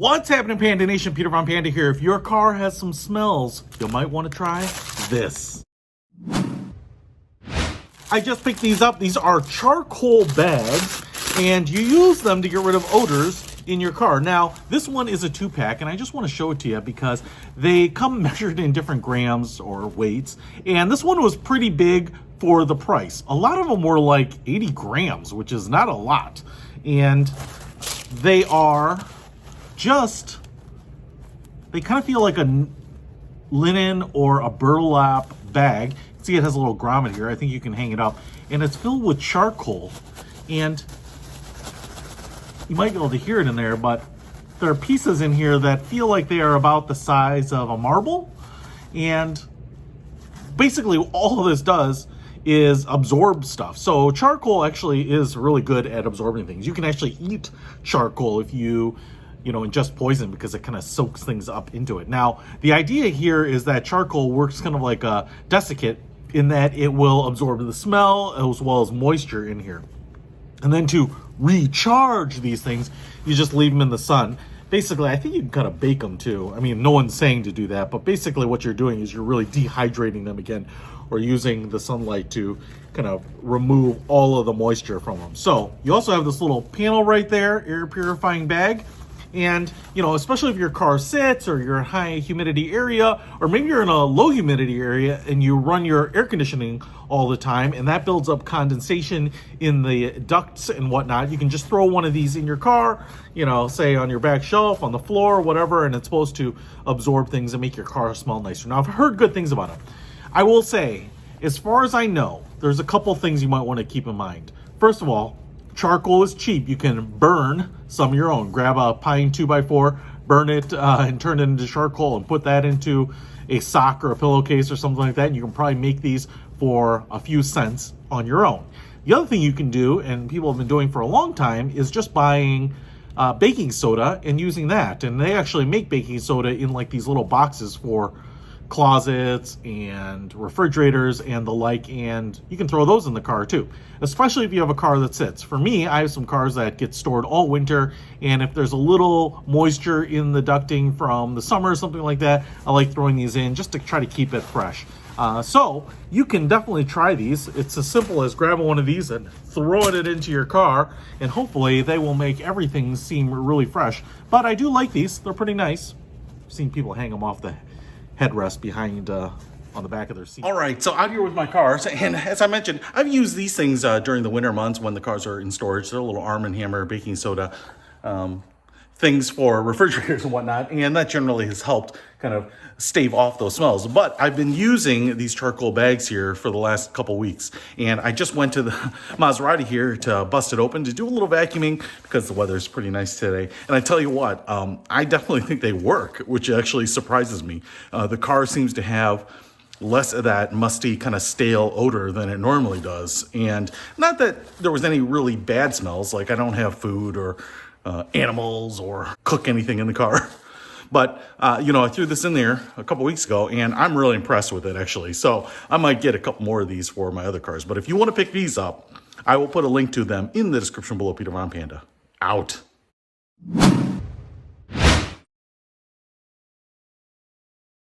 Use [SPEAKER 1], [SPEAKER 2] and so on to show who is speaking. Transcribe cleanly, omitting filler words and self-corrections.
[SPEAKER 1] What's happening, Panda Nation? Purifying Panda here. If your car has some smells, you might want to try this. I just picked these up. These are charcoal bags, and you use them to get rid of odors in your car. Now, this one is a 2-pack, and I just want to show it to you because they come measured in different grams or weights, and this one was pretty big for the price. A lot of them were like 80 grams, which is not a lot, and they are they kind of feel like a linen or a burlap bag. See, it has a little grommet here. I think you can hang it up. And it's filled with charcoal. And you might be able to hear it in there, but there are pieces in here that feel like they are about the size of a marble. And basically all of this does is absorb stuff. So charcoal actually is really good at absorbing things. You can actually eat charcoal if you ingest poison, because it kind of soaks things up into it. Now, the idea here is that charcoal works kind of like a desiccant in that it will absorb the smell as well as moisture in here. And then to recharge these things, you just leave them in the sun. Basically, I think you can kind of bake them too. I mean, no one's saying to do that, but basically what you're doing is you're really dehydrating them again, or using the sunlight to kind of remove all of the moisture from them. So you also have this little panel right there, air purifying bag. And, especially if your car sits or you're in a high humidity area, or maybe you're in a low humidity area and you run your air conditioning all the time and that builds up condensation in the ducts and whatnot, you can just throw one of these in your car, say on your back shelf, on the floor, whatever, and it's supposed to absorb things and make your car smell nicer. Now, I've heard good things about it. I will say, as far as I know, there's a couple things you might want to keep in mind. First of all, charcoal is cheap. You can burn some of your own. Grab a pine 2x4, burn it and turn it into charcoal and put that into a sock or a pillowcase or something like that. And you can probably make these for a few cents on your own. The other thing you can do, and people have been doing for a long time, is just buying baking soda and using that. And they actually make baking soda in like these little boxes for closets and refrigerators and the like, and you can throw those in the car too, especially if you have a car that sits. For me, I have some cars that get stored all winter, and if there's a little moisture in the ducting from the summer or something like that, I like throwing these in just to try to keep it fresh. So you can definitely try these. It's as simple as grabbing one of these and throwing it into your car, and hopefully they will make everything seem really fresh. But I do like these. They're pretty nice. I've seen people hang them off the headrest behind on the back of their seat. All right, so out here with my cars, and as I mentioned, I've used these things during the winter months when the cars are in storage. They're little Arm & Hammer baking soda things for refrigerators and whatnot, and that generally has helped kind of stave off those smells. But I've been using these charcoal bags here for the last couple weeks, and I just went to the Maserati here to bust it open to do a little vacuuming because the weather is pretty nice today. And I tell you what, I definitely think they work, which actually surprises me. The car seems to have less of that musty kind of stale odor than it normally does. And not that there was any really bad smells, like I don't have food or animals or cook anything in the car. But, I threw this in there a couple weeks ago, and I'm really impressed with it, actually. So I might get a couple more of these for my other cars. But if you want to pick these up, I will put a link to them in the description below. Peter Von Panda. Out.